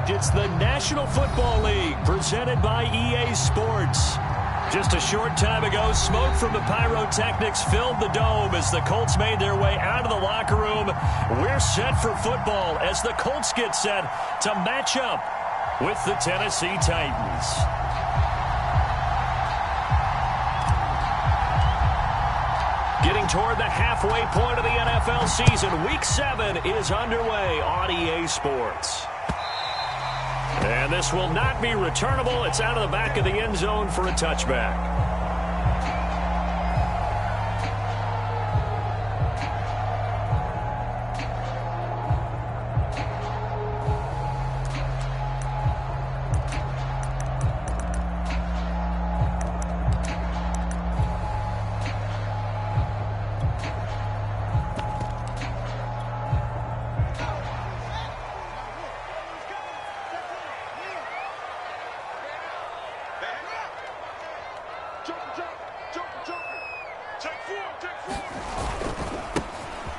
fact, it's the National Football League presented by EA Sports. Just a short time ago, smoke from the pyrotechnics filled the dome as the Colts made their way out of the locker room. We're set for football as the Colts get set to match up with the Tennessee Titans. Getting toward the halfway point of the NFL season, Week 7 is underway on EA Sports. And this will not be returnable. It's out of the back of the end zone for a touchback.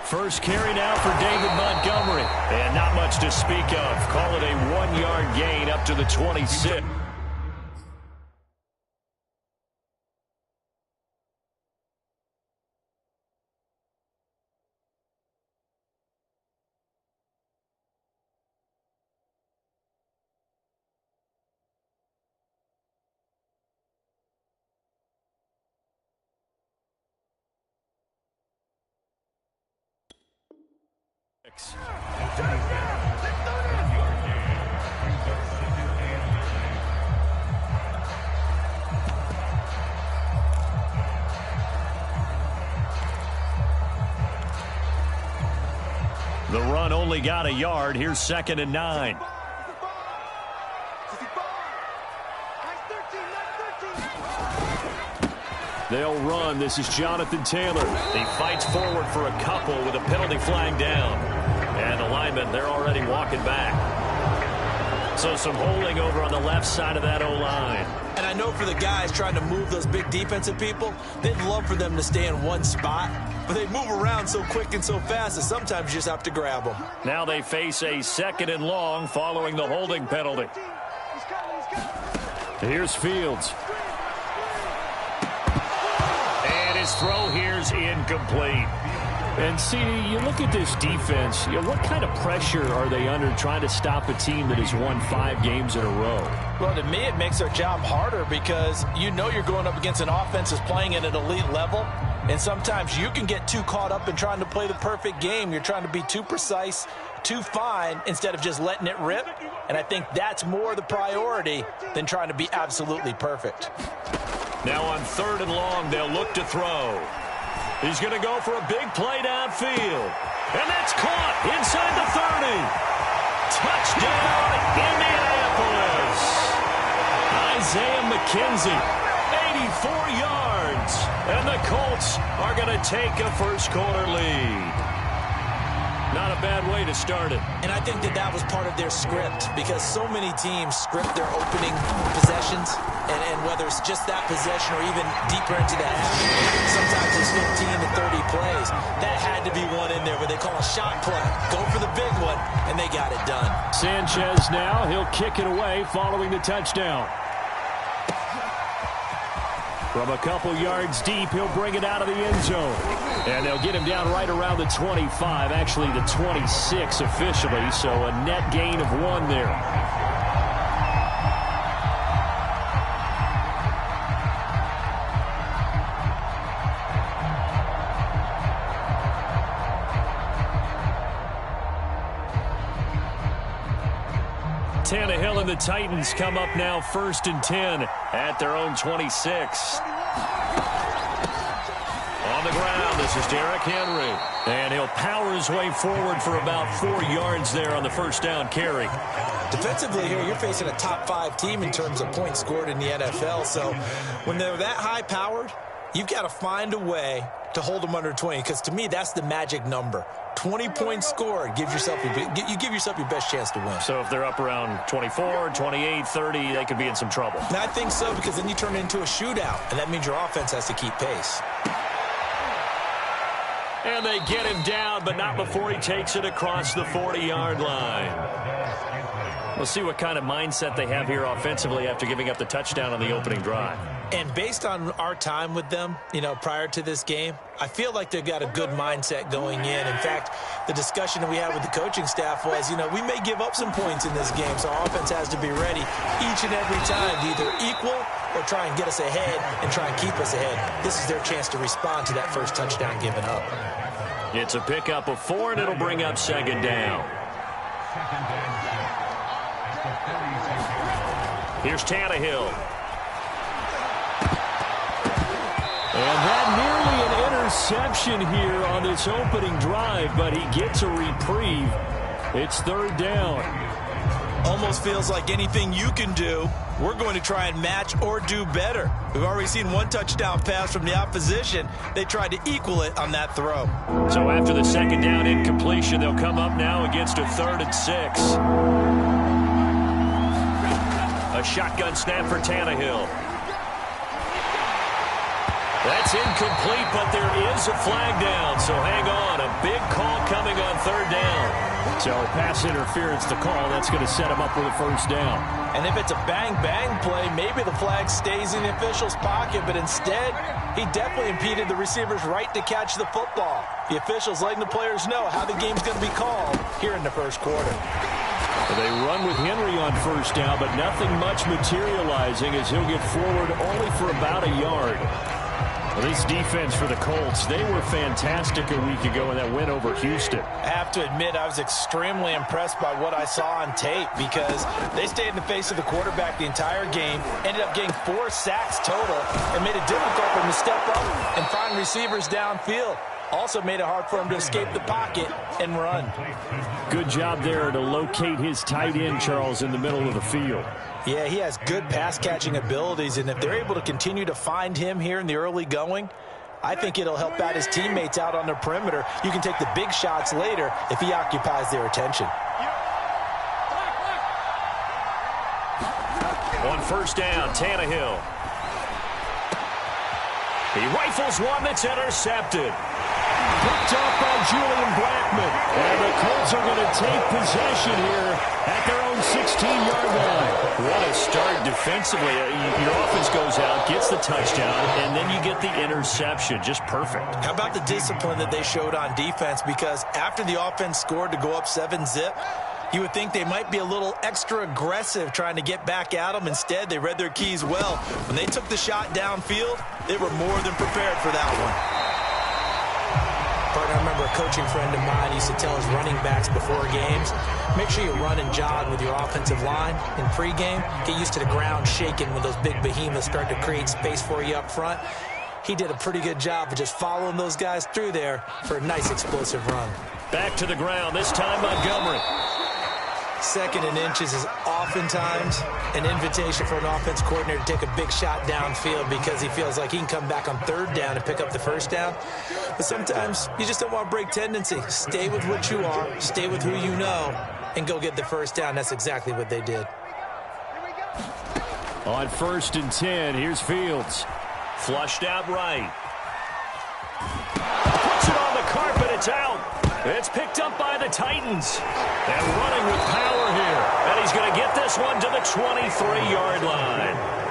First carry now for David Montgomery. And not much to speak of. Call it a 1-yard gain up to the 26. The run only got a yard. Here's 2nd and 9. They'll run. This is Jonathan Taylor. He fights forward for a couple with a penalty flag down. And the linemen, they're already walking back. So some holding over on the left side of that O-line. And I know for the guys trying to move those big defensive people, they'd love for them to stay in one spot. But they move around so quick and so fast that sometimes you just have to grab them. Now they face a 2nd and long following the holding penalty. Here's Fields. And his throw here's incomplete. And, see, you look at this defense, what kind of pressure are they under trying to stop a team that has won 5 games in a row? Well, to me, it makes their job harder because you know you're going up against an offense that's playing at an elite level. And sometimes you can get too caught up in trying to play the perfect game. You're trying to be too precise, too fine, instead of just letting it rip. And I think that's more the priority than trying to be absolutely perfect. Now on 3rd and long, they'll look to throw. He's going to go for a big play downfield. And that's caught inside the 30. Touchdown, Indianapolis. Isaiah McKenzie, 84 yards. And the Colts are going to take a first-quarter lead. Not a bad way to start it. And I think that was part of their script because so many teams script their opening possessions. And whether it's just that possession or even deeper into the half, sometimes it's 15 to 30 plays. That had to be one in there where they call a shot play. Go for the big one, and they got it done. Sanchez now, he'll kick it away following the touchdown. From a couple yards deep, he'll bring it out of the end zone. And they'll get him down right around the 25, actually the 26 officially, so a net gain of 1 there. Tannehill and the Titans come up now 1st and 10 at their own 26. On the ground, this is Derrick Henry. And he'll power his way forward for about 4 yards there on the first down carry. Defensively here, you're facing a top 5 team in terms of points scored in the NFL. So when they're that high-powered, you've got to find a way to hold them under 20, because to me, that's the magic number. 20 points scored, you give yourself your best chance to win. So if they're up around 24, 28, 30, they could be in some trouble. And I think so, because then you turn it into a shootout, and that means your offense has to keep pace. And they get him down, but not before he takes it across the 40-yard line. We'll see what kind of mindset they have here offensively after giving up the touchdown on the opening drive. And based on our time with them, prior to this game, I feel like they've got a good mindset going in. In fact, the discussion that we had with the coaching staff was, we may give up some points in this game, so our offense has to be ready each and every time to either equal or try and get us ahead and try and keep us ahead. This is their chance to respond to that first touchdown given up. It's a pickup of 4, and it'll bring up second down. Here's Tannehill. And that nearly an interception here on this opening drive, but he gets a reprieve. It's third down. Almost feels like anything you can do, we're going to try and match or do better. We've already seen one touchdown pass from the opposition. They tried to equal it on that throw. So after the second down incompletion, they'll come up now against a 3rd and 6. A shotgun snap for Tannehill. That's incomplete, but there is a flag down, so hang on. A big call coming on 3rd down. So pass interference to call. That's going to set him up with a first down. And if it's a bang-bang play, maybe the flag stays in the official's pocket, but instead, he definitely impeded the receiver's right to catch the football. The official's letting the players know how the game's going to be called here in the first quarter. They run with Henry on first down, but nothing much materializing as he'll get forward only for about a yard. Well, this defense for the Colts, they were fantastic a week ago in that win over Houston. I have to admit, I was extremely impressed by what I saw on tape because they stayed in the face of the quarterback the entire game, ended up getting 4 sacks total, and made it difficult for him to step up and find receivers downfield. Also made it hard for him to escape the pocket and run. Good job there to locate his tight end, Charles, in the middle of the field. Yeah, he has good pass-catching abilities, and if they're able to continue to find him here in the early going, I think it'll help out his teammates out on the perimeter. You can take the big shots later if he occupies their attention. On first down, Tannehill. He rifles one that's intercepted. Picked up by Julian Blackmon. And the Colts are going to take possession here at their own 16-yard line. What a start defensively. Your offense goes out, gets the touchdown, and then you get the interception. Just perfect. How about the discipline that they showed on defense? Because after the offense scored to go up 7-zip, you would think they might be a little extra aggressive trying to get back at them. Instead, they read their keys well. When they took the shot downfield, they were more than prepared for that one. I remember a coaching friend of mine used to tell his running backs before games, make sure you run and jog with your offensive line in pregame. Get used to the ground shaking when those big behemoths start to create space for you up front. He did a pretty good job of just following those guys through there for a nice explosive run. Back to the ground, this time Montgomery. 2nd and inches is oftentimes an invitation for an offense coordinator to take a big shot downfield because he feels like he can come back on 3rd down and pick up the first down. But sometimes you just don't want to break tendency. Stay with what you are, stay with who you know, and go get the first down. That's exactly what they did. On 1st and 10, here's Fields. Flushed out right. Puts it on the carpet, it's out. It's picked up by the Titans. And running with power here. And he's going to get this one to the 23-yard line.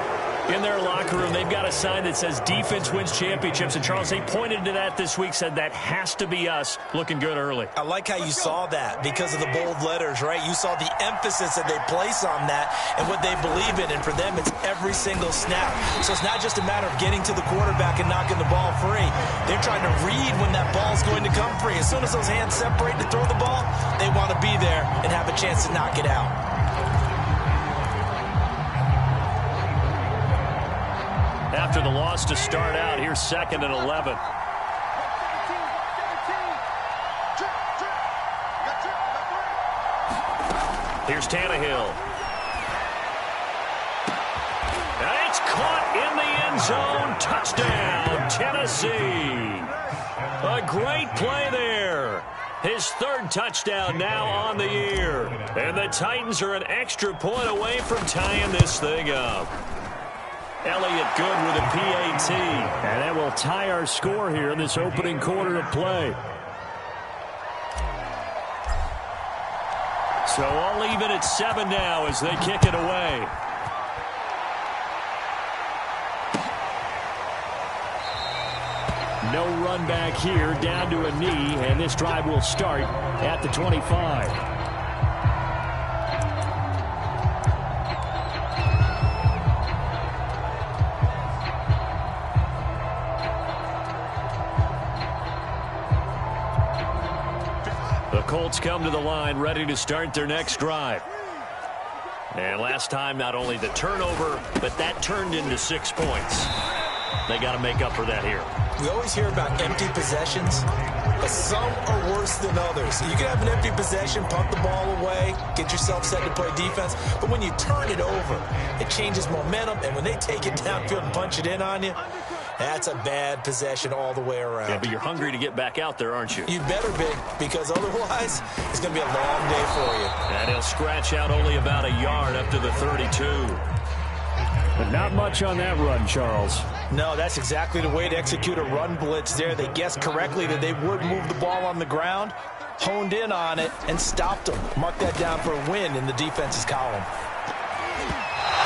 In their locker room, they've got a sign that says defense wins championships. And, Charles, they pointed to that this week, said that has to be us. Looking good early. I like how you saw that because of the bold letters, right? You saw the emphasis that they place on that and what they believe in. And for them, it's every single snap. So it's not just a matter of getting to the quarterback and knocking the ball free. They're trying to read when that ball's going to come free. As soon as those hands separate to throw the ball, they want to be there and have a chance to knock it out. After the loss to start out, here's 2nd and 11. Here's Tannehill. And it's caught in the end zone. Touchdown, Tennessee. A great play there. His 3rd touchdown now on the year. And the Titans are an extra point away from tying this thing up. Elliott good with a PAT. And that will tie our score here in this opening quarter of play. So I'll leave it at 7 now as they kick it away. No run back here, down to a knee, and this drive will start at the 25. The Colts come to the line, ready to start their next drive. And last time, not only the turnover, but that turned into 6 points. They got to make up for that here. We always hear about empty possessions, but some are worse than others. You can have an empty possession, pump the ball away, get yourself set to play defense, but when you turn it over, it changes momentum, and when they take it downfield and punch it in on you, that's a bad possession all the way around. Yeah, but you're hungry to get back out there, aren't you? You better be, because otherwise, it's going to be a long day for you. And he'll scratch out only about a yard up to the 32. But not much on that run, Charles. No, that's exactly the way to execute a run blitz there. They guessed correctly that they would move the ball on the ground, honed in on it, and stopped them. Mark that down for a win in the defense's column.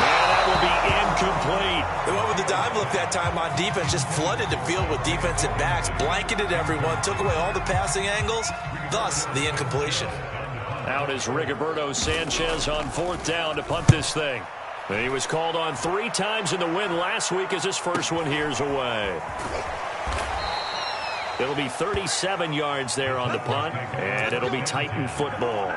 And that will be incomplete. They went with the dive look that time on defense, just flooded the field with defensive backs, blanketed everyone, took away all the passing angles, thus the incompletion. Out is Rigoberto Sanchez on 4th down to punt this thing. And he was called on 3 times in the win last week as his first one here's away. It'll be 37 yards there on the punt, and it'll be Titan football.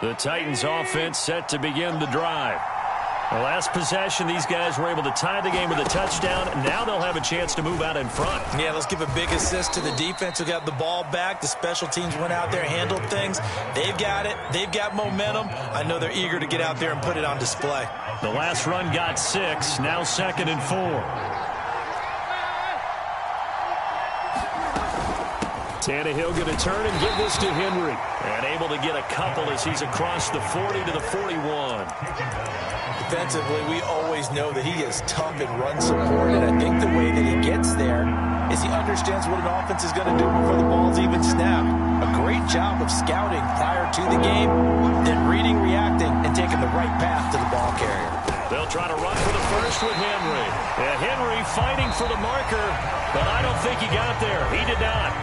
The Titans offense set to begin the drive. The last possession, these guys were able to tie the game with a touchdown. Now they'll have a chance to move out in front. Yeah, let's give a big assist to the defense who got the ball back. The special teams went out there, handled things. They've got it. They've got momentum. I know they're eager to get out there and put it on display. The last run got 6. Now 2nd and 4. Tannehill going to turn and give this to Henry. And able to get a couple as he's across the 40 to the 41. Defensively, we always know that he is tough in run support, and I think the way that he gets there is he understands what an offense is going to do before the ball's even snapped. A great job of scouting prior to the game, then reading, reacting, and taking the right path to the ball carrier. They'll try to run for the first with Henry. And Henry fighting for the marker, but I don't think he got there. He did not.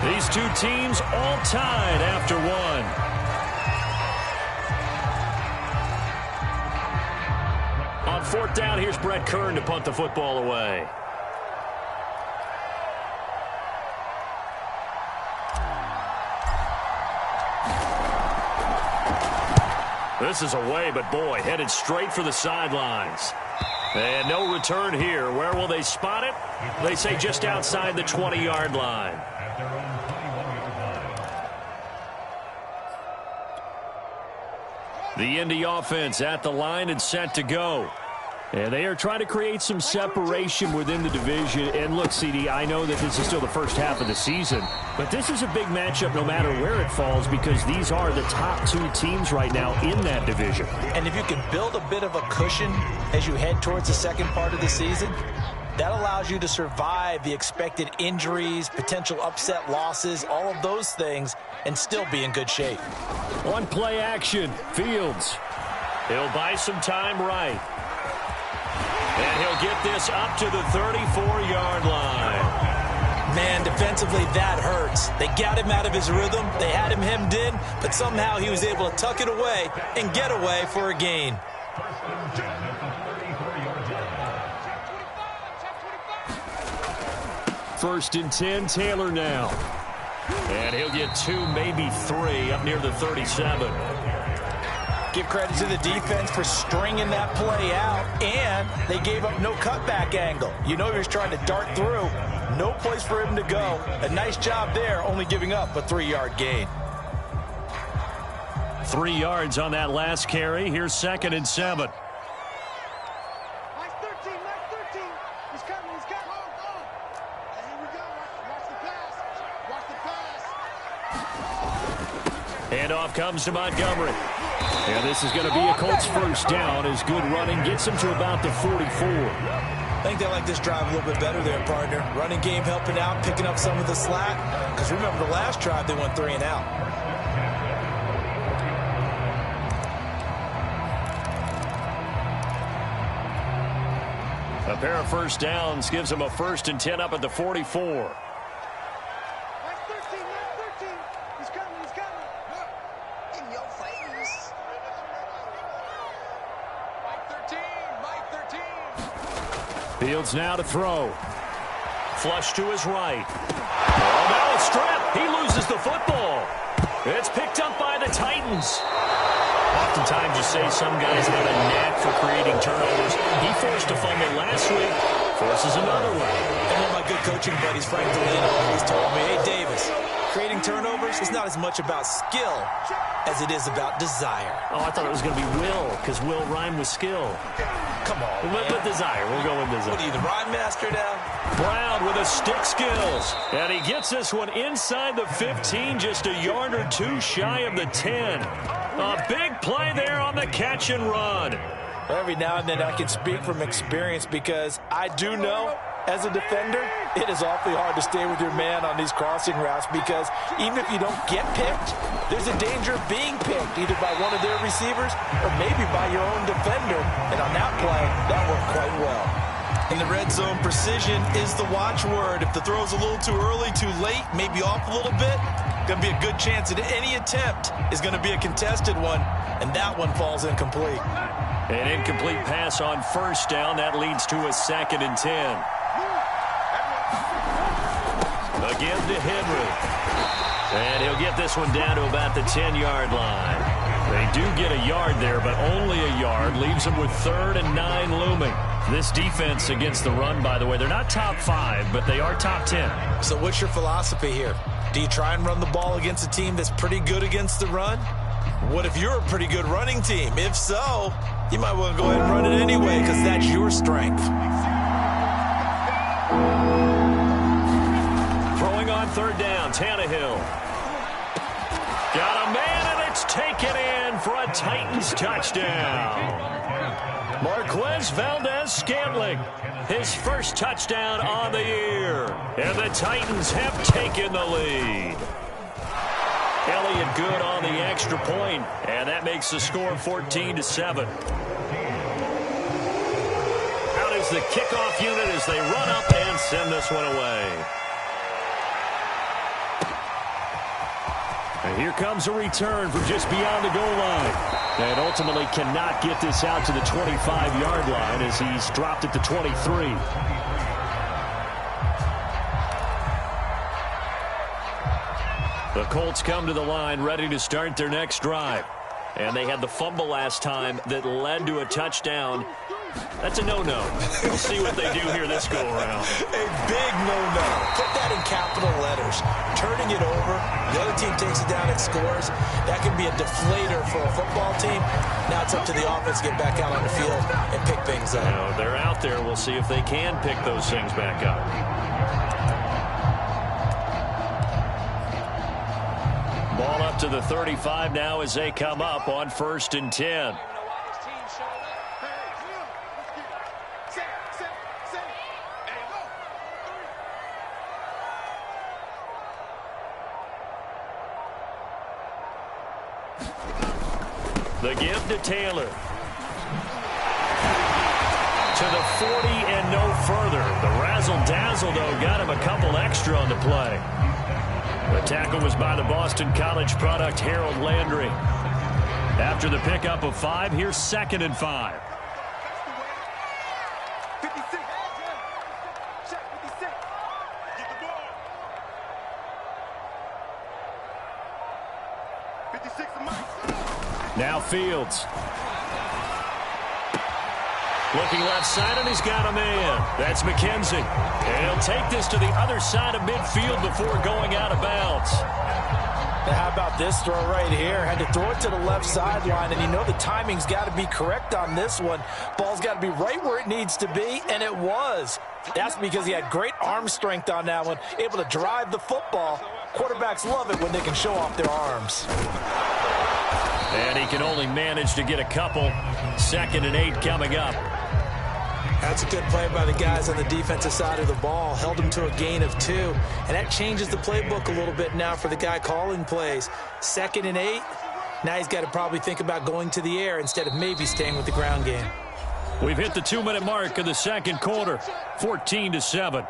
These two teams all tied after one. On 4th down, here's Brett Kern to punt the football away. This is away, but boy, headed straight for the sidelines. And no return here. Where will they spot it? They say just outside the 20-yard line. The Indy offense at the line and set to go. And they are trying to create some separation within the division. And look, CD, I know that this is still the first half of the season, but this is a big matchup no matter where it falls because these are the top 2 teams right now in that division. And if you can build a bit of a cushion as you head towards the second part of the season, that allows you to survive the expected injuries, potential upset losses, all of those things, and still be in good shape. On play action, Fields. He'll buy some time right. And he'll get this up to the 34-yard line. Man, defensively, that hurts. They got him out of his rhythm. They had him hemmed in, but somehow he was able to tuck it away and get away for a gain. First and 10, Taylor now. And he'll get 2, maybe 3, up near the 37. Give credit to the defense for stringing that play out, and they gave up no cutback angle. You know he was trying to dart through. No place for him to go. A nice job there, only giving up a 3-yard gain. 3 yards on that last carry. Here's 2nd and 7. Handoff comes to Montgomery. And this is going to be a Colts first down as good running gets him to about the 44. I think they like this drive a little bit better there, partner. Running game helping out, picking up some of the slack. Because remember, the last drive, they went 3 and out. A pair of first downs gives them a 1st and 10 up at the 44. Fields now to throw. Flush to his right. Oh, now a strip. He loses the football. It's picked up by the Titans. Oftentimes you say some guys have a knack for creating turnovers. He forced a fumble last week. Forces another one. And one of my good coaching buddies, Frank Delano, always told me, hey, Davis, creating turnovers is not as much about skill as it is about desire. Oh, I thought it was going to be will, because will rhyme with skill. Come on, man. With desire. We'll go with desire. What are you, the rhyme master now? Brown with his stick skills. And he gets this one inside the 15, just a yard or two shy of the 10. A big play there on the catch and run. Every now and then I can speak from experience because I do know, as a defender, it is awfully hard to stay with your man on these crossing routes because even if you don't get picked, there's a danger of being picked either by one of their receivers or maybe by your own defender. And on that play, that worked quite well. In the red zone, precision is the watchword. If the throw's a little too early, too late, maybe off a little bit, going to be a good chance that any attempt is going to be a contested one, and that one falls incomplete. An incomplete pass on first down. That leads to a 2nd and 10. Again to Henry. And he'll get this one down to about the 10-yard line. They do get a yard there, but only a yard. Leaves them with 3rd and 9 looming. This defense against the run, by the way, they're not top 5, but they are top 10. So what's your philosophy here? Do you try and run the ball against a team that's pretty good against the run? What if you're a pretty good running team? If so, you might want to go ahead and run it anyway because that's your strength. Throwing on 3rd down, Tannehill. Got a man, and it's taken in for a Titans touchdown. Marquez Valdez-Scantling, his first touchdown on the year. And the Titans have taken the lead. Elliott good on the extra point, and that makes the score 14-7. Out is the kickoff unit as they run up and send this one away. And here comes a return from just beyond the goal line. And ultimately cannot get this out to the 25-yard line as he's dropped at the 23. The Colts come to the line ready to start their next drive. And they had the fumble last time that led to a touchdown. That's a no-no. We'll see what they do here this go-around. A big no-no. Put that in capital letters. Turning it over, the other team takes it down and scores. That can be a deflator for a football team. Now it's up to the offense to get back out on the field and pick things up. Now, they're out there. We'll see if they can pick those things back up. Ball up to the 35 now as they come up on 1st and 10. The give to Taylor. To the 40 and no further. The razzle-dazzle, though, got him a couple extra on the play. The tackle was by the Boston College product, Harold Landry. After the pickup of 5, here's 2nd and 5. Now Fields. Looking left side, and he's got a man. That's McKenzie. And he'll take this to the other side of midfield before going out of bounds. Now how about this throw right here? Had to throw it to the left sideline, and you know the timing's got to be correct on this one. Ball's got to be right where it needs to be, and it was. That's because he had great arm strength on that one, able to drive the football. Quarterbacks love it when they can show off their arms. And he can only manage to get a couple. 2nd and 8 coming up. That's a good play by the guys on the defensive side of the ball. Held them to a gain of 2. And that changes the playbook a little bit now for the guy calling plays. 2nd and 8. Now he's got to probably think about going to the air instead of maybe staying with the ground game. We've hit the 2-minute mark of the second quarter. 14-7.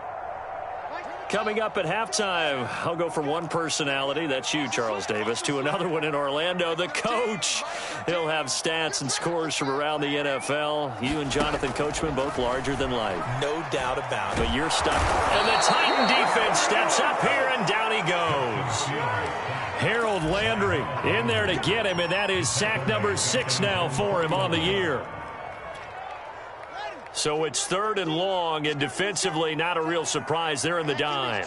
Coming up at halftime, I'll go from one personality, that's you, Charles Davis, to another one in Orlando, the coach. He'll have stats and scores from around the NFL. You and Jonathan Coachman, both larger than life. No doubt about it. But you're stuck. And the Titan defense steps up here, and down he goes. Harold Landry in there to get him, and that is sack number 6 now for him on the year. So it's 3rd and long, and defensively not a real surprise. They're in the dime.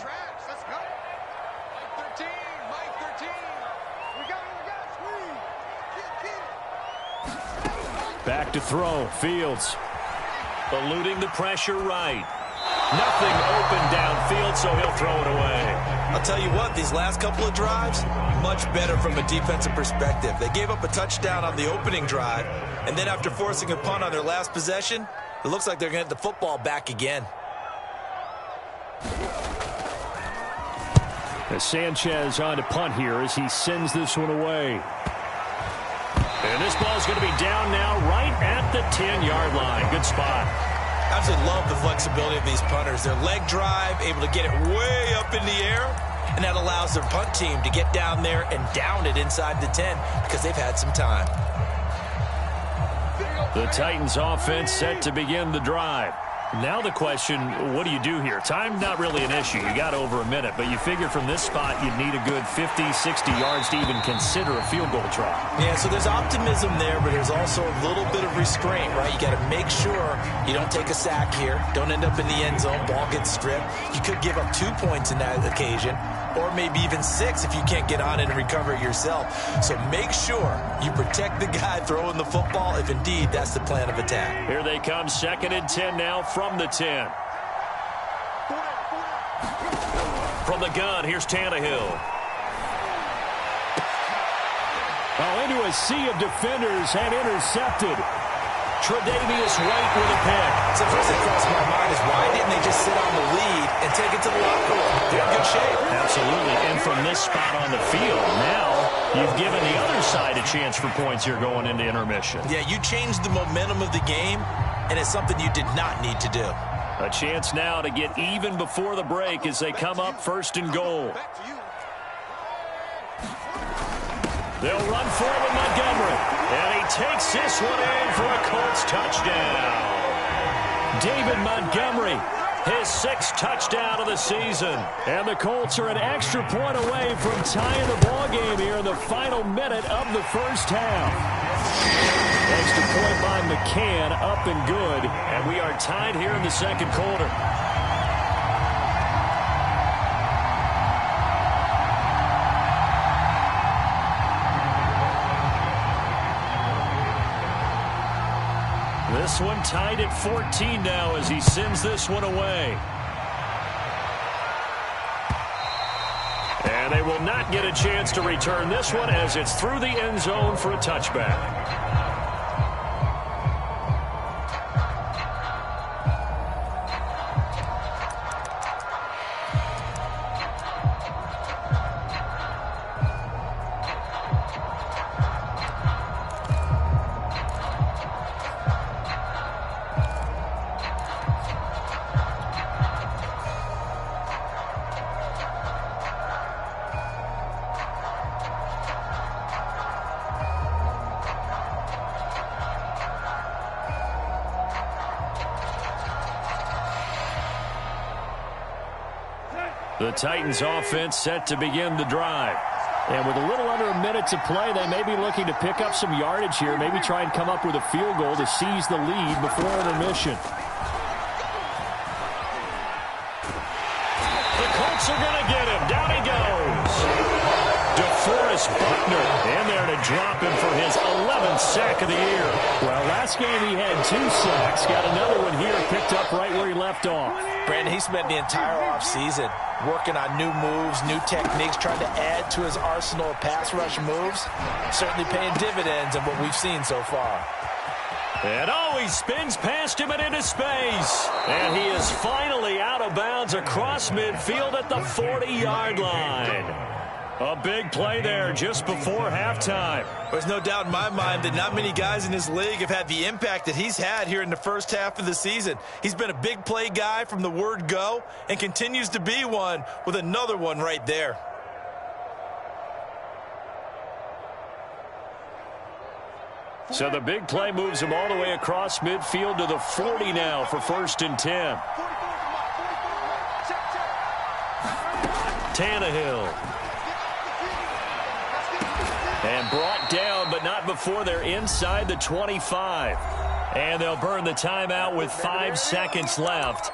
Back to throw. Fields eluding the pressure right. Nothing open downfield, so he'll throw it away. I'll tell you what, these last couple of drives, much better from a defensive perspective. They gave up a touchdown on the opening drive, and then after forcing a punt on their last possession, it looks like they're going to get the football back again. As Sanchez on to punt here as he sends this one away. And this ball's going to be down now right at the 10-yard line. Good spot. I absolutely love the flexibility of these punters. Their leg drive, able to get it way up in the air, and that allows their punt team to get down there and down it inside the 10 because they've had some time. The Titans offense set to begin the drive. Now the question, what do you do here? Time not really an issue. You got over a minute, but you figure from this spot you'd need a good 50, 60 yards to even consider a field goal try. Yeah, so there's optimism there, but there's also a little bit of restraint, right? You got to make sure you don't take a sack here. Don't end up in the end zone. Ball gets stripped. You could give up 2 points in that occasion, or maybe even 6 if you can't get on it and recover it yourself. So make sure you protect the guy throwing the football if indeed that's the plan of attack. Here they come, 2nd and 10 now from the 10. From the gun, here's Tannehill. Oh, into a sea of defenders and intercepted. Tre'Davious White with a pick. So first thing crossed my mind is why didn't they just sit on the lead and take it to the locker room? They're in good shape. Absolutely. And from this spot on the field, now you've given the other side a chance for points here going into intermission. Yeah, you changed the momentum of the game, and it's something you did not need to do. A chance now to get even before the break as they come up 1st and goal. They'll run forward with Montgomery. And he takes this one in for a Colts touchdown. David Montgomery, his 6th touchdown of the season. And the Colts are an extra point away from tying the ball game here in the final minute of the first half. Extra point by McCann, up and good. And we are tied here in the second quarter. This one tied at 14 now as he sends this one away. And they will not get a chance to return this one as it's through the end zone for a touchback. The Titans offense set to begin the drive. And with a little under a minute to play, they may be looking to pick up some yardage here, maybe try and come up with a field goal to seize the lead before intermission. The Colts are going to get him. Down he goes. DeForest Buckner in there to drop him for his 11th sack of the year. Well, last game he had 2 sacks. Got another one here picked up right where he left off. Brandon, he spent the entire offseason working on new moves, new techniques, trying to add to his arsenal of pass rush moves. Certainly paying dividends in what we've seen so far. And oh, he spins past him and into space. And he is finally out of bounds across midfield at the 40-yard line. A big play there just before halftime. There's no doubt in my mind that not many guys in this league have had the impact that he's had here in the first half of the season. He's been a big play guy from the word go and continues to be one with another one right there. So the big play moves him all the way across midfield to the 40 now for 1st and 10. Tannehill. And brought down, but not before they're inside the 25. And they'll burn the timeout with 5 seconds left.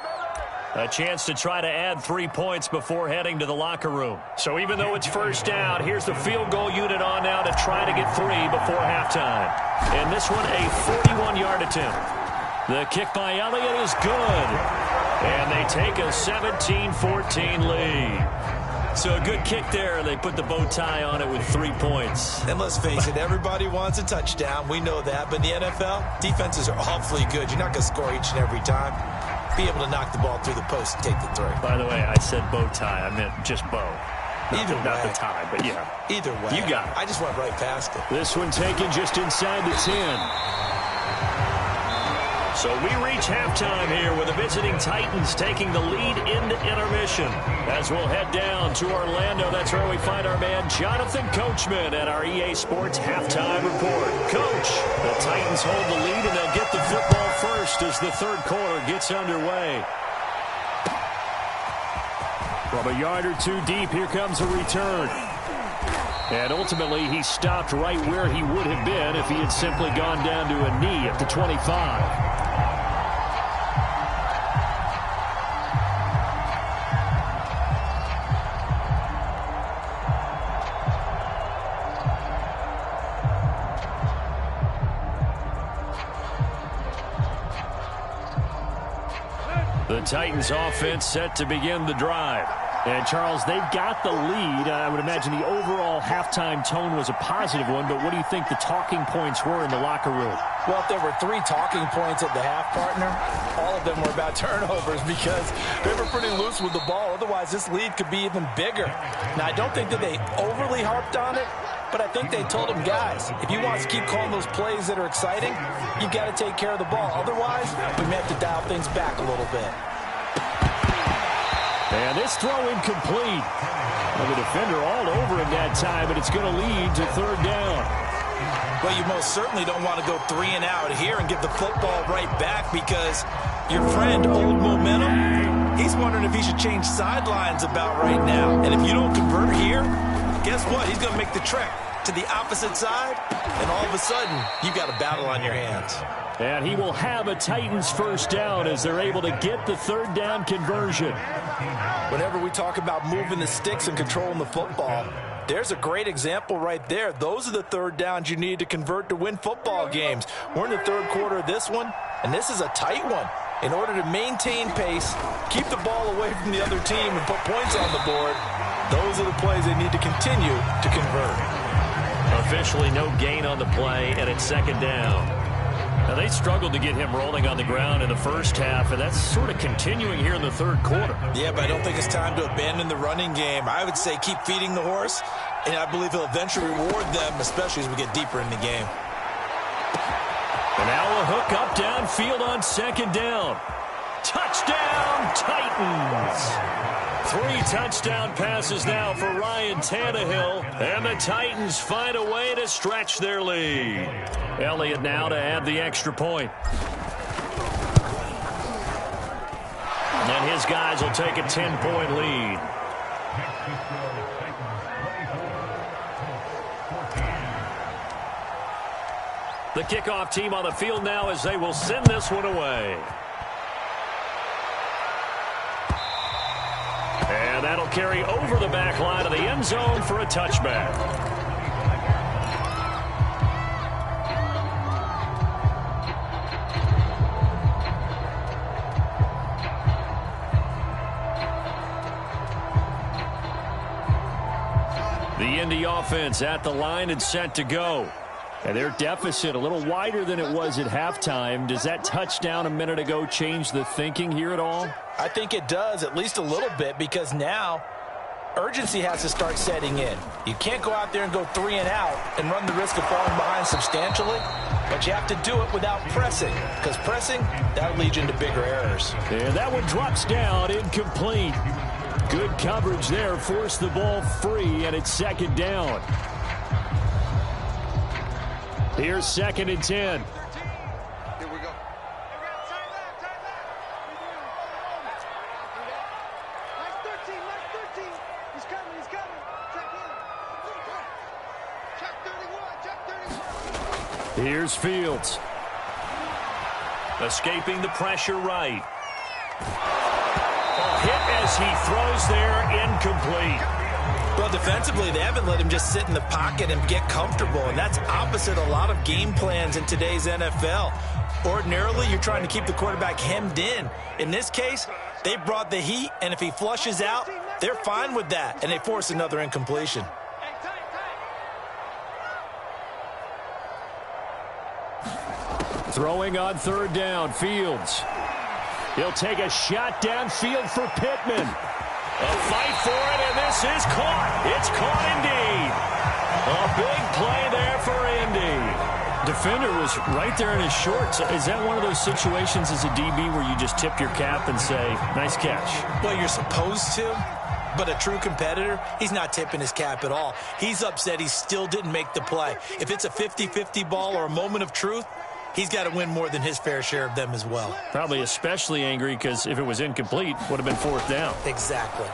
A chance to try to add 3 points before heading to the locker room. So even though it's first down, here's the field goal unit on now to try to get 3 before halftime. And this one, a 41-yard attempt. The kick by Elliott is good. And they take a 17-14 lead. So a good kick there. They put the bow tie on it with 3 points. And let's face it, everybody wants a touchdown. We know that. But in the NFL, defenses are awfully good. You're not going to score each and every time. Be able to knock the ball through the post and take the throw. By the way, I said bow tie. I meant just bow. Not the tie, but yeah. Either way. You got it. I just went right past it. This one taken just inside the 10. So we reach halftime here with the visiting Titans taking the lead into intermission. As we'll head down to Orlando, that's where we find our man Jonathan Coachman at our EA Sports Halftime Report. Coach, the Titans hold the lead and they'll get the football first as the third quarter gets underway. From a yard or two deep, here comes a return. And ultimately, he stopped right where he would have been if he had simply gone down to a knee at the 25. The Titans offense set to begin the drive. And, Charles, they've got the lead. I would imagine the overall halftime tone was a positive one, but what do you think the talking points were in the locker room? Well, if there were 3 talking points at the half, partner, all of them were about turnovers because they were pretty loose with the ball. Otherwise, this lead could be even bigger. Now, I don't think that they overly harped on it, but I think they told them, guys, if you want to keep calling those plays that are exciting, you've got to take care of the ball. Otherwise, we may have to dial things back a little bit. And this throw incomplete. Well, the defender all over him that time, but it's going to lead to third down. Well, you most certainly don't want to go 3 and out here and give the football right back because your friend, Old Momentum, he's wondering if he should change sidelines about right now. And if you don't convert here, guess what? He's going to make the trek to the opposite side, and all of a sudden, you've got a battle on your hands. And he will have a Titans first down as they're able to get the third down conversion. Whenever we talk about moving the sticks and controlling the football, there's a great example right there. Those are the third downs you need to convert to win football games. We're in the third quarter of this one, and this is a tight one. In order to maintain pace, keep the ball away from the other team, and put points on the board, those are the plays they need to continue to convert. Officially no gain on the play, and it's second down. Now, they struggled to get him rolling on the ground in the first half, and that's sort of continuing here in the third quarter. Yeah, but I don't think it's time to abandon the running game. I would say keep feeding the horse, and I believe he'll eventually reward them, especially as we get deeper in the game. And now a hook up downfield on second down. Touchdown, Titans! 3 touchdown passes now for Ryan Tannehill, and the Titans find a way to stretch their lead. Elliott now to add the extra point. And his guys will take a 10-point lead. The kickoff team on the field now as they will send this one away. And that'll carry over the back line of the end zone for a touchback. The Indy offense at the line and set to go. And their deficit a little wider than it was at halftime. Does that touchdown a minute ago change the thinking here at all? I think it does, at least a little bit, because now urgency has to start setting in. You can't go out there and go 3 and out and run the risk of falling behind substantially, but you have to do it without pressing, because pressing, that'll lead you into bigger errors. And that one drops down, incomplete. Good coverage there, forced the ball free, and it's second down. Here's 2nd and 10. Here we go. Nice 13. He's coming. Check 31. Here's Fields. Escaping the pressure right. A hit as he throws there, incomplete. Well, defensively, they haven't let him just sit in the pocket and get comfortable, and that's opposite a lot of game plans in today's NFL. Ordinarily, you're trying to keep the quarterback hemmed in. In this case, they brought the heat, and if he flushes out, they're fine with that, and they force another incompletion. Throwing on 3rd down, Fields. He'll take a shot downfield for Pittman. A fight for it, and this is caught. It's caught indeed. A big play there for Indy. Defender was right there in his shorts. Is that one of those situations as a DB where you just tip your cap and say, nice catch? Well, you're supposed to, but a true competitor, he's not tipping his cap at all. He's upset he still didn't make the play. If it's a 50-50 ball or a moment of truth, he's got to win more than his fair share of them as well. Probably especially angry because if it was incomplete, would have been 4th down. Exactly.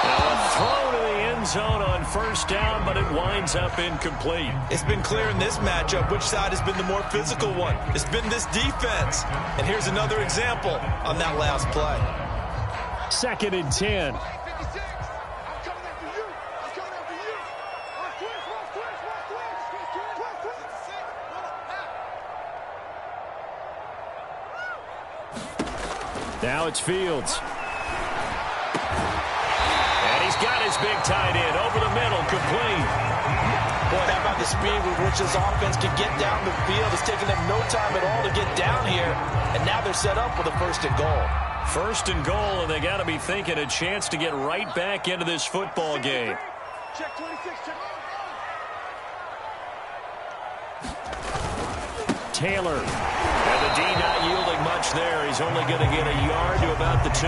Now a throw to the end zone on 1st down, but it winds up incomplete. It's been clear in this matchup which side has been the more physical one. It's been this defense. And here's another example on that last play. 2nd and 10. Now it's Fields. And he's got his big tight end over the middle, complete. Boy, how about the speed with which this offense can get down the field? It's taken them no time at all to get down here, and now they're set up with a 1st and goal. 1st and goal, and they got to be thinking a chance to get right back into this football game. Check 26. Taylor. And the D not yielding much there. He's only going to get a yard to about the 2.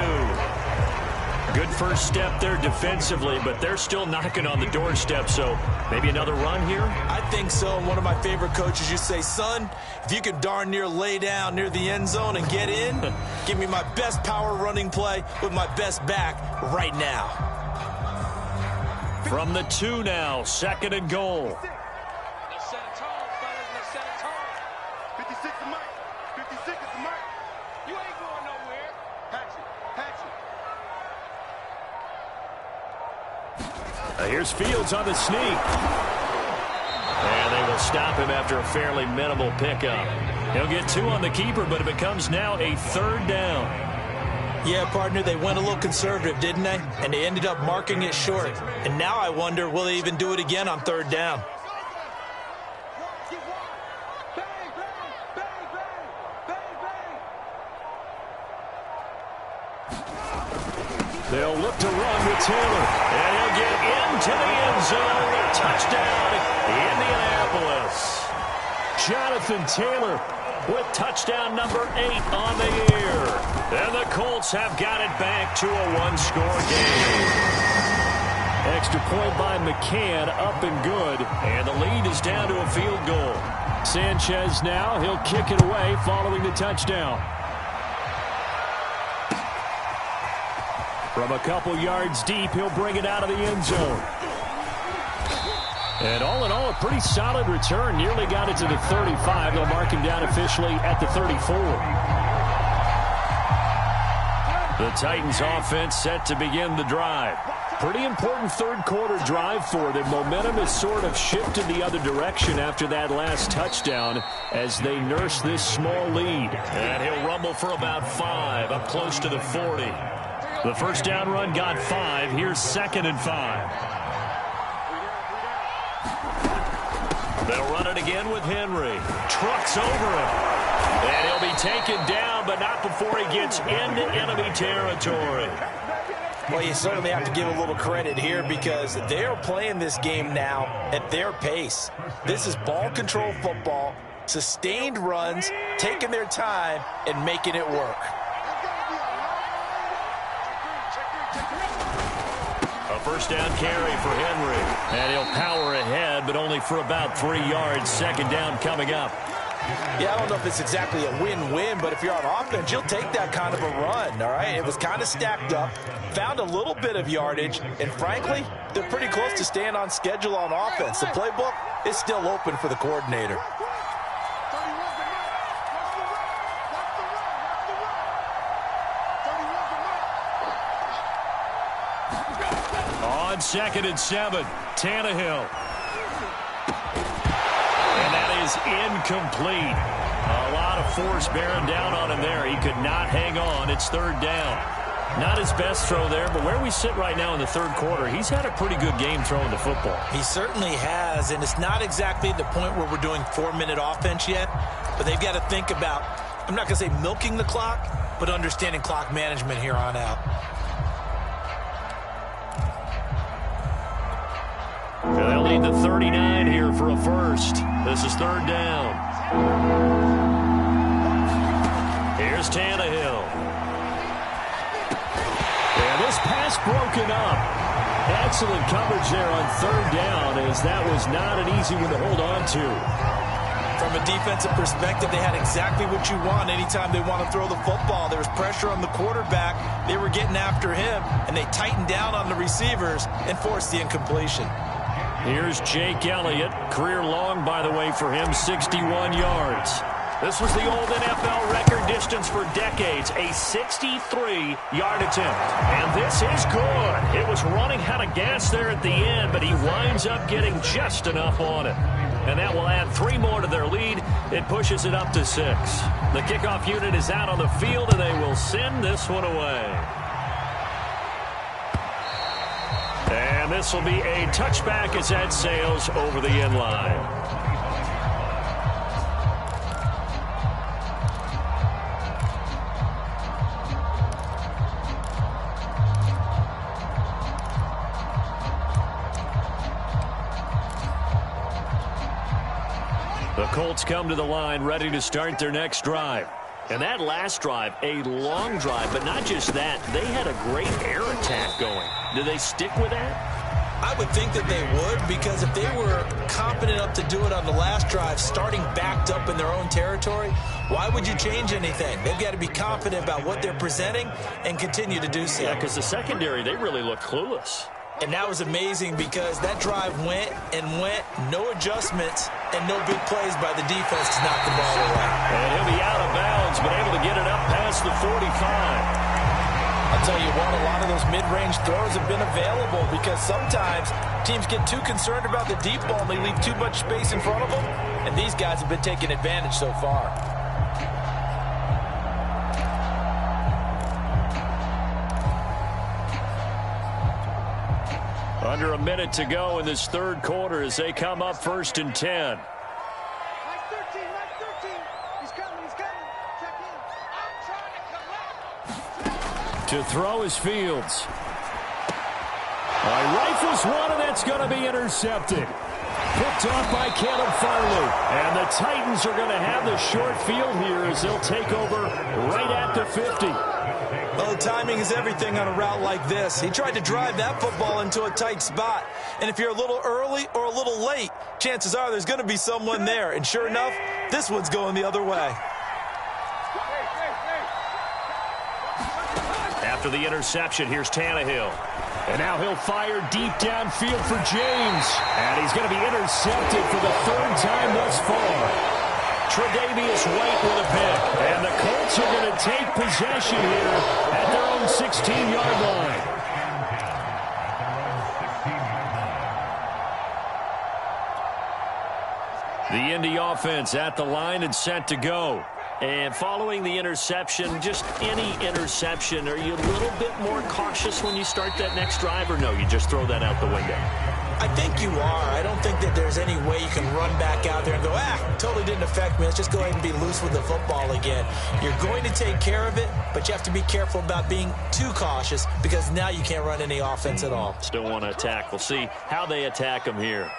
Good first step there defensively, but they're still knocking on the doorstep, so maybe another run here? I think so. And one of my favorite coaches used to say, son, if you can darn near lay down near the end zone and get in, give me my best power running play with my best back right now. From the 2 now, 2nd and goal. Let's set it tall, fellas. Let's set it tall. 56 is Mike. 56 is Mike. You ain't going nowhere. Patch it. Here's Fields on the sneak. And they will stop him after a fairly minimal pickup. He'll get 2 on the keeper, but it becomes now a 3rd down. Yeah, partner, they went a little conservative, didn't they? And they ended up marking it short. And now I wonder, will they even do it again on 3rd down? They'll look to run with Taylor. And he'll get into the end zone. A touchdown, Indianapolis. Jonathan Taylor with touchdown number 8 on the year. And the Colts have got it back to a 1-score game. Extra point by McCann, up and good. And the lead is down to a field goal. Sanchez now, he'll kick it away following the touchdown. From a couple yards deep, he'll bring it out of the end zone. And all in all, a pretty solid return. Nearly got it to the 35. They'll mark him down officially at the 34. The Titans offense set to begin the drive. Pretty important third quarter drive for them. Momentum has sort of shifted the other direction after that last touchdown as they nurse this small lead. And he'll rumble for about 5, up close to the 40. The first down run got 5. Here's 2nd and 5. They'll run it again with Henry. Trucks over him. And he'll be taken down, but not before he gets into enemy territory. Well, you certainly have to give a little credit here because they are playing this game now at their pace. This is ball control football, sustained runs, taking their time, and making it work. A first down carry for Henry. And he'll power ahead, but only for about 3 yards. Second down coming up. Yeah, I don't know if it's exactly a win-win, but if you're on offense, you'll take that kind of a run, all right? It was kind of stacked up, found a little bit of yardage, and frankly, they're pretty close to staying on schedule on offense. The playbook is still open for the coordinator. On 2nd and 7, Tannehill. Is incomplete. A lot of force bearing down on him there. He could not hang on. It's 3rd down. Not his best throw there, but where we sit right now in the 3rd quarter, he's had a pretty good game throwing the football. He certainly has, and it's not exactly the point where we're doing 4-minute offense yet, but they've got to think about, I'm not going to say milking the clock, but understanding clock management here on out. They'll need the 39 here for a first. This is 3rd down. Here's Tannehill. And this pass broken up. Excellent coverage there on 3rd down, as that was not an easy one to hold on to. From a defensive perspective, they had exactly what you want anytime they want to throw the football. There was pressure on the quarterback. They were getting after him, and they tightened down on the receivers and forced the incompletion. Here's Jake Elliott. Career long, by the way, for him, 61 yards. This was the old NFL record distance for decades, a 63-yard attempt. And this is good. It was running out of gas there at the end, but he winds up getting just enough on it. And that will add 3 more to their lead. It pushes it up to 6. The kickoff unit is out on the field, and they will send this one away. And this will be a touchback as that sails over the end line. The Colts come to the line ready to start their next drive. And that last drive, a long drive, but not just that. They had a great air attack going. Do they stick with that? I would think that they would, because if they were confident enough to do it on the last drive, starting backed up in their own territory, why would you change anything? They've got to be confident about what they're presenting and continue to do so. Yeah, because the secondary, they really look clueless. And that was amazing because that drive went and went, no adjustments, and no big plays by the defense to knock the ball away. And he'll be out of bounds, but able to get it up past the 45. I'll tell you what, a lot of those mid-range throws have been available because sometimes teams get too concerned about the deep ball and they leave too much space in front of them, and these guys have been taking advantage so far. Under a minute to go in this 3rd quarter as they come up 1st and 10. Mike 13. He's coming. Check in. I'm trying to collect. To throw is Fields. Rifles one, and that's going to be intercepted. Picked off by Caleb Farley. And the Titans are going to have the short field here as they'll take over right at the 50. Well, timing is everything on a route like this. He tried to drive that football into a tight spot. And if you're a little early or a little late, chances are there's going to be someone there. And sure enough, this one's going the other way. After the interception, here's Tannehill. And now he'll fire deep downfield for James. And he's going to be intercepted for the 3rd time thus far. Tre'Davious White with a pick. And the Colts are going to take possession here at their own 16-yard line. The Indy offense at the line and set to go. And following the interception, just any interception, are you a little bit more cautious when you start that next drive, or no, you just throw that out the window? I think you are. I don't think that there's any way you can run back out there and go, totally didn't affect me. Let's just go ahead and be loose with the football again. You're going to take care of it, but you have to be careful about being too cautious because now you can't run any offense at all. Still want to attack. We'll see how they attack him here.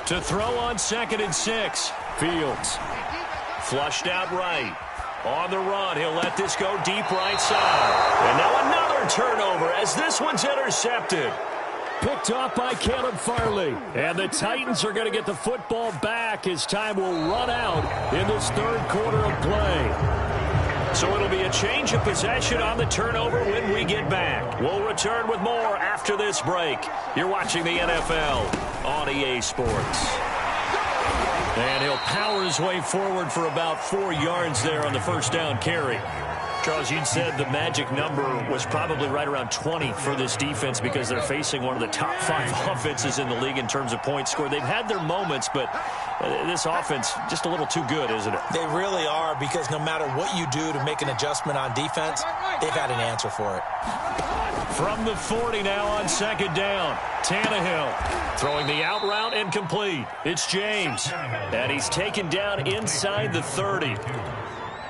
To throw on 2nd and 6. Fields. Flushed out right. On the run, he'll let this go deep right side. And now another turnover as this one's intercepted. Picked off by Caleb Farley. And the Titans are going to get the football back as time will run out in this third quarter of play. So it'll be a change of possession on the turnover when we get back. We'll return with more after this break. You're watching the NFL on EA Sports. And he'll power his way forward for about 4 yards there on the first down carry. Charles, you said the magic number was probably right around 20 for this defense because they're facing one of the top 5 offenses in the league in terms of points scored. They've had their moments, but this offense just a little too good, isn't it? They really are, because no matter what you do to make an adjustment on defense, they've had an answer for it. From the 40 now on 2nd down. Tannehill throwing the out route and complete. It's James. And he's taken down inside the 30.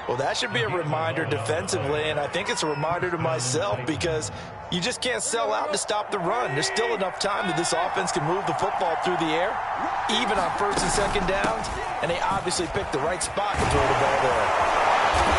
Well, that should be a reminder defensively, and I think it's a reminder to myself because you just can't sell out to stop the run. There's still enough time that this offense can move the football through the air, even on 1st and 2nd downs, and they obviously picked the right spot to throw the ball there.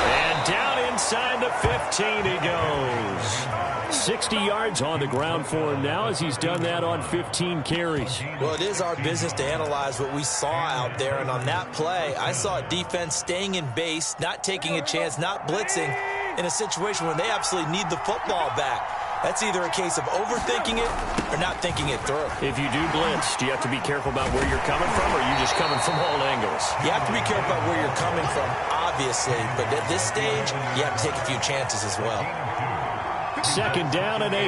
And down inside the 15 he goes. 60 yards on the ground for him now as he's done that on 15 carries. Well, it is our business to analyze what we saw out there, and on that play, I saw a defense staying in base, not taking a chance, not blitzing in a situation where they absolutely need the football back. That's either a case of overthinking it or not thinking it through. If you do blitz, do you have to be careful about where you're coming from, or are you just coming from all angles? You have to be careful about where you're coming from, obviously, but at this stage, you have to take a few chances as well. 2nd down and 8.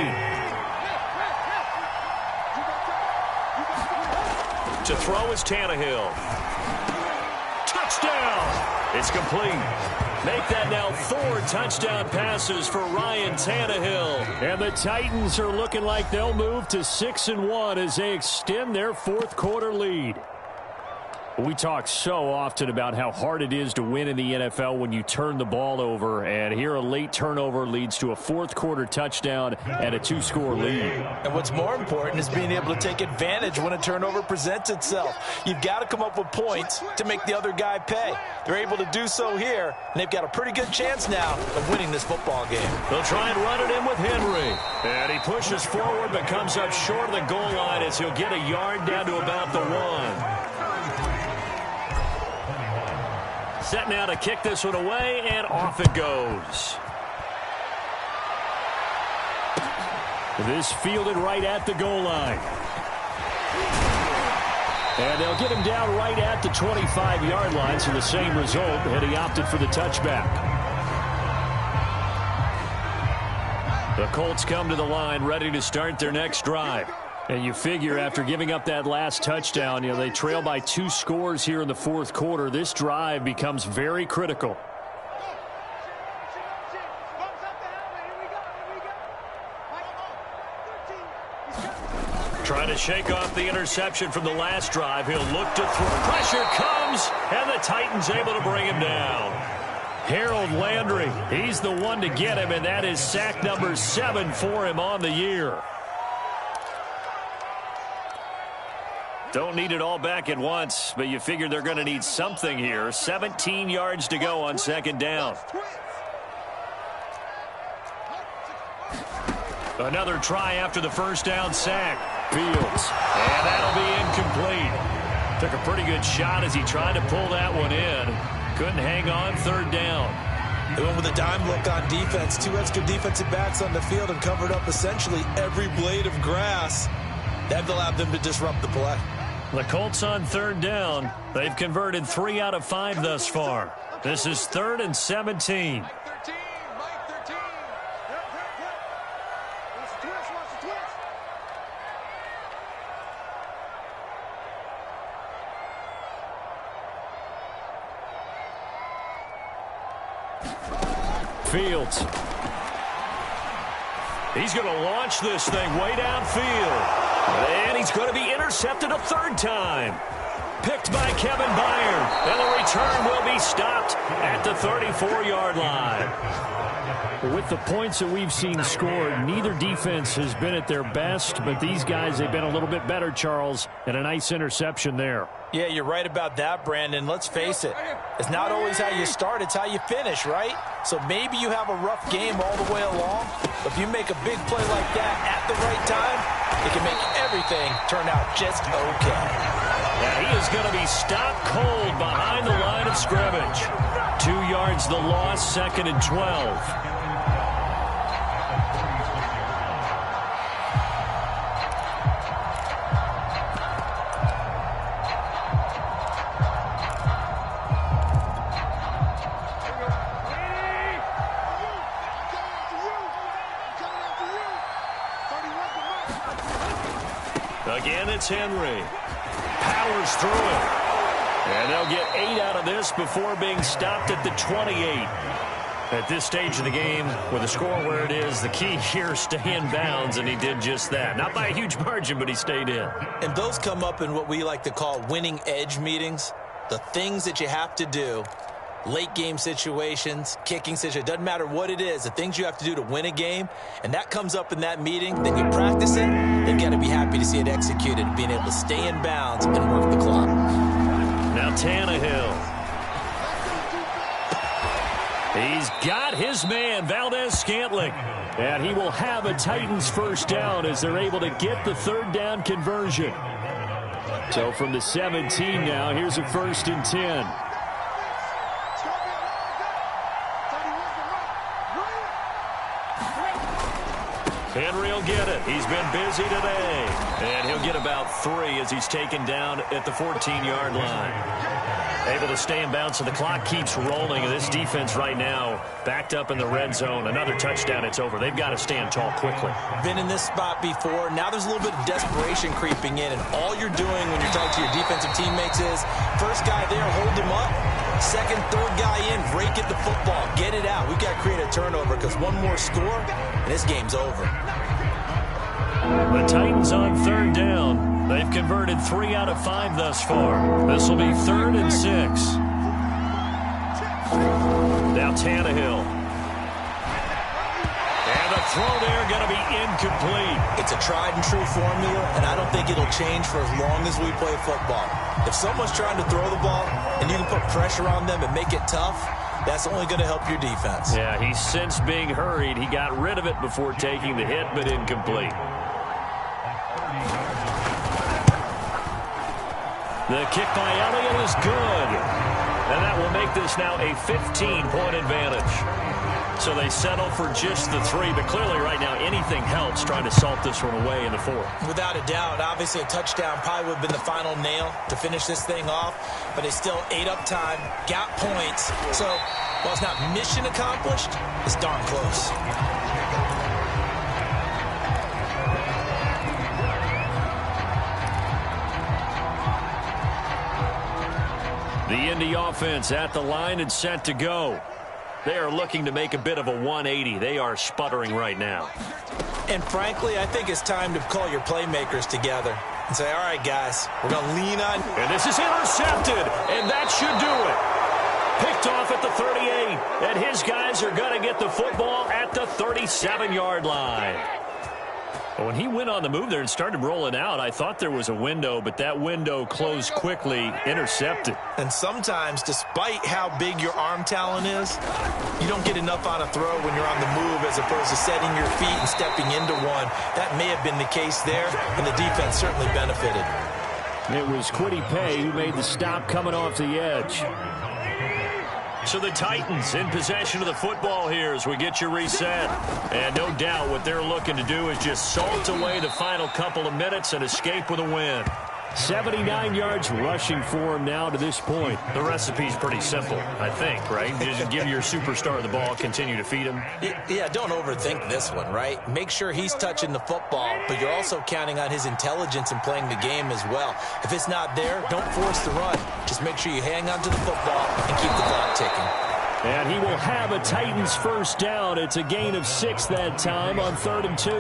To throw is Tannehill. Touchdown! It's complete. Make that now 4 touchdown passes for Ryan Tannehill. And the Titans are looking like they'll move to 6-1 as they extend their 4th quarter lead. We talk so often about how hard it is to win in the NFL when you turn the ball over, and here a late turnover leads to a 4th quarter touchdown and a 2-score lead. And what's more important is being able to take advantage when a turnover presents itself. You've got to come up with points to make the other guy pay. They're able to do so here, and they've got a pretty good chance now of winning this football game. They'll try and run it in with Henry. And he pushes forward but comes up short of the goal line as he'll get a yard down to about the 1. Set now to kick this one away, and off it goes. This fielded right at the goal line. And they'll get him down right at the 25-yard line, so the same result, and he opted for the touchback. The Colts come to the line ready to start their next drive. And you figure after giving up that last touchdown, they trail by 2 scores here in the 4th quarter. This drive becomes very critical. Trying to shake off the interception from the last drive. He'll look to throw. Pressure comes, and the Titans able to bring him down. Harold Landry, he's the one to get him, and that is sack number 7 for him on the year. Don't need it all back at once, but you figure they're going to need something here. 17 yards to go on 2nd down. Another try after the first down sack. Fields. And that'll be incomplete. Took a pretty good shot as he tried to pull that one in. Couldn't hang on 3rd down. They went with a dime look on defense. 2 extra defensive backs on the field and covered up essentially every blade of grass. That allowed them to disrupt the play. The Colts on 3rd down. They've converted 3 out of 5 thus far. This is 3rd and 17. Fields. He's going to launch this thing way downfield. And he's going to be intercepted a third time. Picked by Kevin Byard. And the return will be stopped at the 34-yard line. With the points that we've seen scored, neither defense has been at their best, but these guys, they've been a little bit better, Charles, and a nice interception there. Yeah, you're right about that, Brandon. Let's face it. It's not always how you start, it's how you finish, right? So maybe you have a rough game all the way along, but if you make a big play like that at the right time, it can make everything turn out just okay. And he is going to be stopped cold behind the line of scrimmage. 2 yards the loss, 2nd and 12. Again, it's Henry. Powers through it. And they'll get 8 out of this before being stopped at the 28. At this stage of the game, with the score where it is, the key here is stay in bounds, and he did just that. Not by a huge margin, but he stayed in. And those come up in what we like to call winning edge meetings. The things that you have to do, late game situations, kicking situations, doesn't matter what it is, the things you have to do to win a game, and that comes up in that meeting, then you practice it, they've got to be happy to see it executed, being able to stay in bounds and work the clock. Now Tannehill. He's got his man, Valdez-Scantling. And he will have a Titans first down as they're able to get the third down conversion. So from the 17 now, here's a 1st and 10. Henry will get it. He's been busy today. And he'll get about 3 as he's taken down at the 14-yard line. Able to stay in bounds, so the clock keeps rolling. This defense right now backed up in the red zone. Another touchdown, it's over. They've got to stand tall quickly. Been in this spot before. Now there's a little bit of desperation creeping in, and all you're doing when you're talking to your defensive teammates is first guy there, hold him up. Second, third guy in, break it the football. Get it out. We've got to create a turnover because one more score, and this game's over. The Titans on third down. They've converted 3 out of 5 thus far. This will be 3rd and 6. Now Tannehill. And the throw there going to be incomplete. It's a tried and true formula, and I don't think it'll change for as long as we play football. If someone's trying to throw the ball and you can put pressure on them and make it tough, that's only going to help your defense. Yeah, he's since being hurried. He got rid of it before taking the hit, but incomplete. The kick by Elliott is good. And that will make this now a 15-point advantage. So they settle for just the 3, but clearly right now anything helps trying to salt this one away in the 4th. Without a doubt, obviously a touchdown probably would have been the final nail to finish this thing off, but they still ate up time, got points. So while it's not mission accomplished, it's darn close. The Indy offense at the line and set to go. They are looking to make a bit of a 180. They are sputtering right now. And frankly, I think it's time to call your playmakers together and say, all right, guys, we're going to lean on. And this is intercepted, and that should do it. Picked off at the 38, and his guys are going to get the football at the 37-yard line. When he went on the move there and started rolling out, I thought there was a window, but that window closed quickly, intercepted. And sometimes, despite how big your arm talent is, you don't get enough on a throw when you're on the move as opposed to setting your feet and stepping into one. That may have been the case there, and the defense certainly benefited. It was Kwity Paye who made the stop coming off the edge. So the Titans in possession of the football here as we get you reset. And no doubt what they're looking to do is just salt away the final couple of minutes and escape with a win. 79 yards rushing for him now to this point. The recipe's pretty simple, I think, right? Just give your superstar the ball, continue to feed him. Yeah, don't overthink this one, right? Make sure he's touching the football, but you're also counting on his intelligence in playing the game as well. If it's not there, don't force the run. Just make sure you hang on to the football and keep the clock ticking. And he will have a Titans first down. It's a gain of 6 that time on 3rd and 2.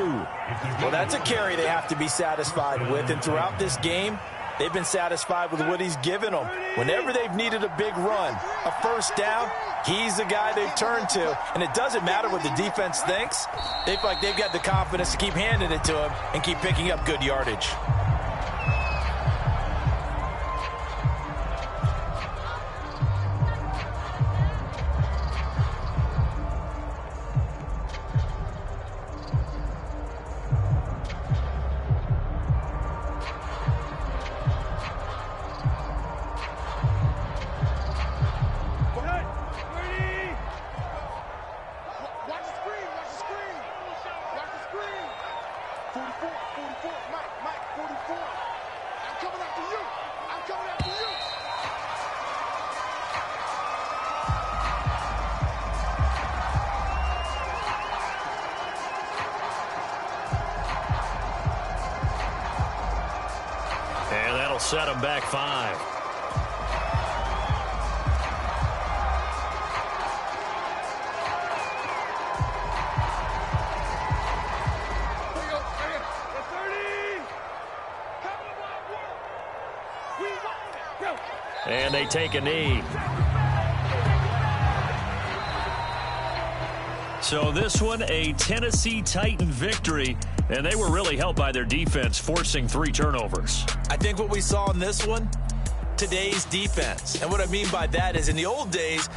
Well, that's a carry they have to be satisfied with. And throughout this game, they've been satisfied with what he's given them. Whenever they've needed a big run, a first down, he's the guy they've turned to. And it doesn't matter what the defense thinks. They feel like they've got the confidence to keep handing it to him and keep picking up good yardage. And that'll set him back 5. And they take a knee. So this one, a Tennessee Titan victory, and they were really helped by their defense, forcing 3 turnovers. I think what we saw in this one, today's defense. And what I mean by that is in the old days,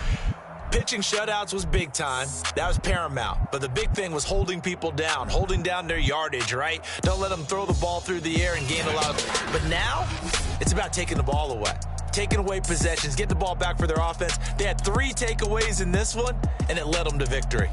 pitching shutouts was big time. That was paramount. But the big thing was holding people down, holding down their yardage, right? Don't let them throw the ball through the air and gain a lot of... But now, it's about taking the ball away. Taking away possessions, get the ball back for their offense. They had 3 takeaways in this one, and it led them to victory.